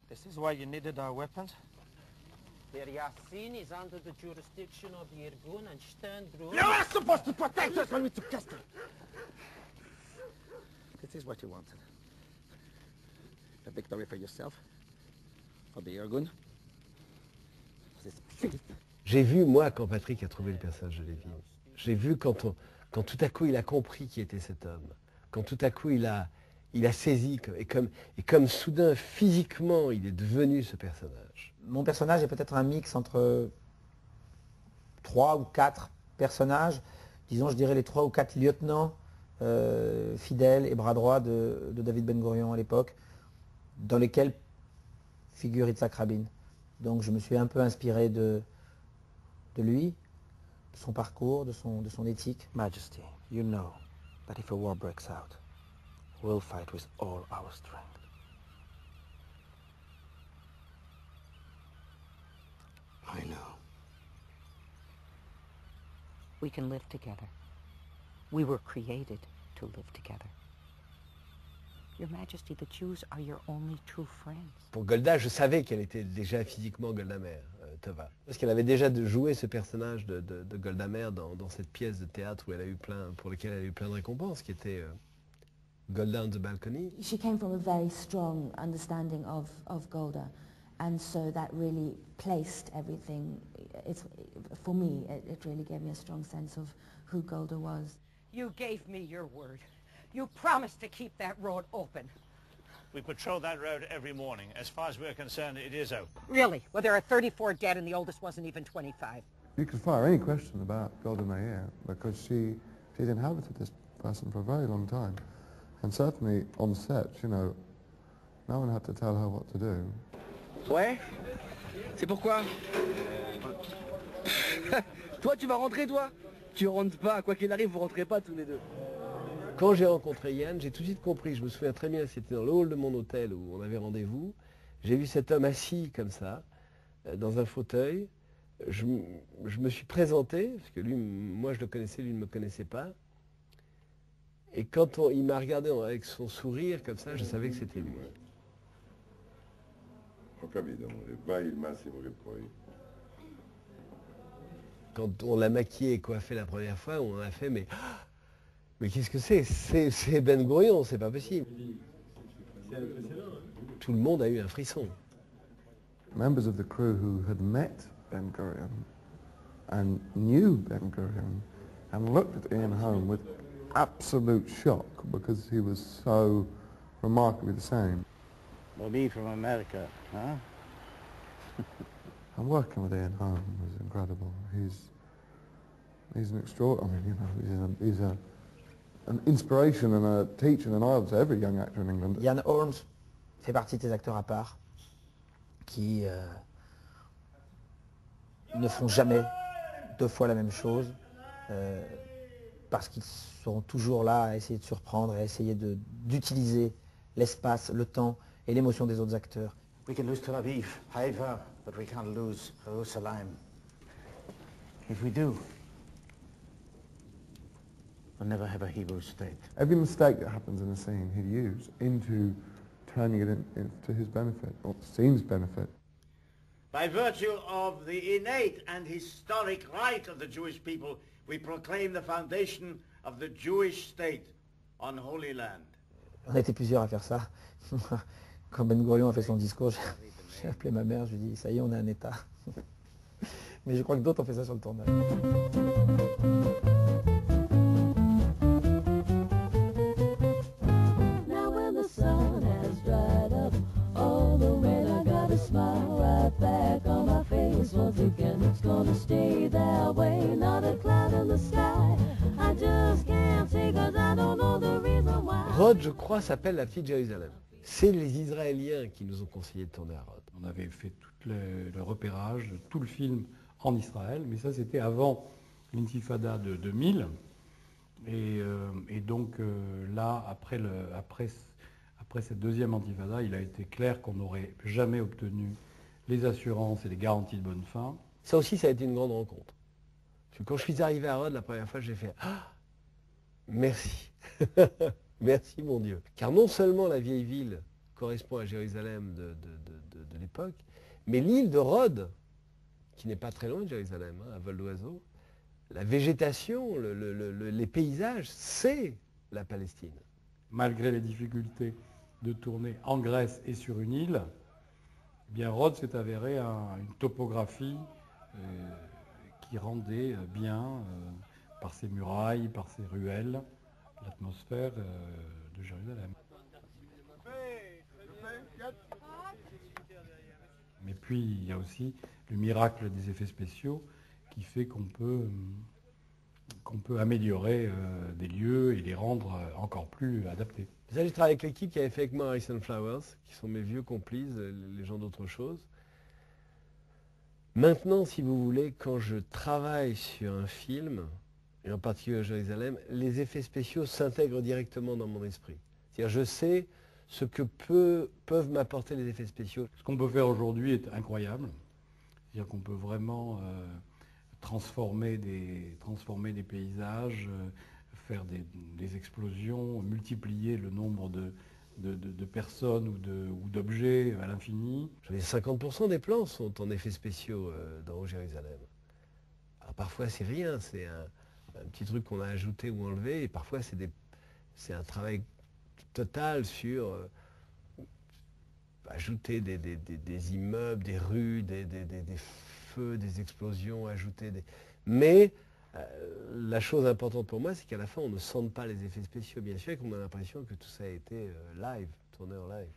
This is why you needed our weapons? Der Yassin is under the jurisdiction of the Irgun and Sternbrunn. You are supposed to protect us when we took custody! This is what you wanted. A victory for yourself, for the Irgun. J'ai vu, moi, quand Patrick a trouvé le personnage de Lévin, j'ai vu quand tout à coup il a compris qui était cet homme, quand tout à coup il a saisi, et comme soudain, physiquement, il est devenu ce personnage. Mon personnage est peut-être un mix entre 3 ou 4 personnages, disons, je dirais les 3 ou 4 lieutenants fidèles et bras droits de David Ben Gourion à l'époque, dans lesquels figure Yitzhak Rabin. Donc je me suis un peu inspiré de lui, de son parcours, de son éthique. Majesty, you know that if a war breaks out, we'll fight with all our strength. I know. We can live together. We were created to live together. Your Majesty, the Jews are your only true friends. Pour Golda, je savais qu'elle était déjà physiquement Golda Meir, Tova. Parce qu'elle avait déjà joué ce personnage de Golda Meir dans cette pièce de théâtre où pour laquelle elle a eu plein de récompenses, qui était Golda on the Balcony. She came from a very strong understanding of Golda, and so that really placed everything. For me, it really gave me a strong sense of who Golda was. You gave me your word. You promised to keep that road open. We patrol that road every morning. As far as we're concerned, it is open. Really? Well, there are 34 dead and the oldest wasn't even 25. You could fire any question about Golda Meir because she's inhabited this person for a very long time. And certainly on set, you know, no one had to tell her what to do. Ouais? C'est pourquoi? Toi, tu vas rentrer, toi? Tu rentres pas. Quoi qu'il arrive, vous rentrez pas tous les deux. Quand j'ai rencontré Yann, j'ai tout de suite compris, je me souviens très bien, c'était dans le hall de mon hôtel où on avait rendez-vous. J'ai vu cet homme assis comme ça, dans un fauteuil. Je me suis présenté, parce que lui, moi je le connaissais, lui ne me connaissait pas. Et quand il m'a regardé avec son sourire comme ça, je savais que c'était lui. Quand on l'a maquillé et coiffé la première fois, on a fait, mais qu'est-ce que c'est? C'est Ben Gourion, c'est pas possible. Tout le monde a eu un frisson. Members of the crew who had met Ben Gurion and knew Ben Gurion and looked at Ian Holm with absolute shock because he was so remarkably the same. Bobby from America, huh? And working with Ian Holm was incredible. He's an extraordinary, you know, he's an inspiration and a teacher and I would say every young actor in England. Ian Holm fait partie des acteurs à part qui ne font jamais 2 fois la même chose parce qu'ils seront toujours là à essayer de surprendre et à essayer d'utiliser l'espace, le temps et l'émotion des autres acteurs. We can lose Tel Aviv, Haifa, but we can't lose Jerusalem. If we do, we'll never have a Hebrew state. Every mistake that happens in a scene he'd use into turning it into his benefit, or the scene's benefit. By virtue of the innate and historic right of the Jewish people, we proclaim the foundation of the Jewish state on Holy Land. On était plusieurs à faire ça. Quand Ben Gourion a fait son discours, j'ai appelé ma mère, je lui ai dit, ça y est, on a un État. Mais je crois que d'autres ont fait ça sur le tournage. Now when the sun has dried up all the rain, I got a smile right back on my face. Once again, it's gonna stay that way. Not a cloud in the sky. I just can't say 'cause I don't know the reason why. Rhodes, je crois, s'appelle la fille de Jérusalem. C'est les Israéliens qui nous ont conseillé de tourner à Rhodes. On avait fait tout le repérage de tout le film en Israël, mais ça c'était avant l'intifada de 2000. Et donc là, après cette deuxième intifada, il a été clair qu'on n'aurait jamais obtenu les assurances et les garanties de bonne fin. Ça aussi, ça a été une grande rencontre. Parce que quand je suis arrivé à Rhodes, la première fois, j'ai fait « Ah, merci !» Merci mon Dieu. Car non seulement la vieille ville correspond à Jérusalem de de l'époque. Mais l'île de Rhodes, qui n'est pas très loin de Jérusalem, hein, à vol d'oiseau, la végétation, les paysages, c'est la Palestine. Malgré les difficultés de tourner en Grèce et sur une île, eh bien Rhodes s'est avéré une topographie qui rendait bien, par ses murailles, par ses ruelles, l'atmosphère de Jérusalem. Mais puis il y a aussi le miracle des effets spéciaux qui fait qu'on peut améliorer des lieux et les rendre encore plus adaptés. Ça, j'ai travaillé avec l'équipe qui avait fait avec moi Harrison Flowers, qui sont mes vieux complices, les gens d'autre chose. Maintenant, si vous voulez, quand je travaille sur un film, et en particulier à Jérusalem, les effets spéciaux s'intègrent directement dans mon esprit. C'est-à-dire, je sais ce que peuvent m'apporter les effets spéciaux. Ce qu'on peut faire aujourd'hui est incroyable. C'est-à-dire qu'on peut vraiment transformer des paysages, faire des explosions, multiplier le nombre de personnes ou d'objets à l'infini. 50% des plans sont en effets spéciaux dans Jérusalem. Alors parfois c'est rien, c'est un petit truc qu'on a ajouté ou enlevé, et parfois c'est un travail total sur ajouter des immeubles, des rues, des feux, des explosions, ajouter des... Mais la chose importante pour moi, c'est qu'à la fin, on ne sente pas les effets spéciaux, bien sûr, et qu'on a l'impression que tout ça a été live, tourné en live.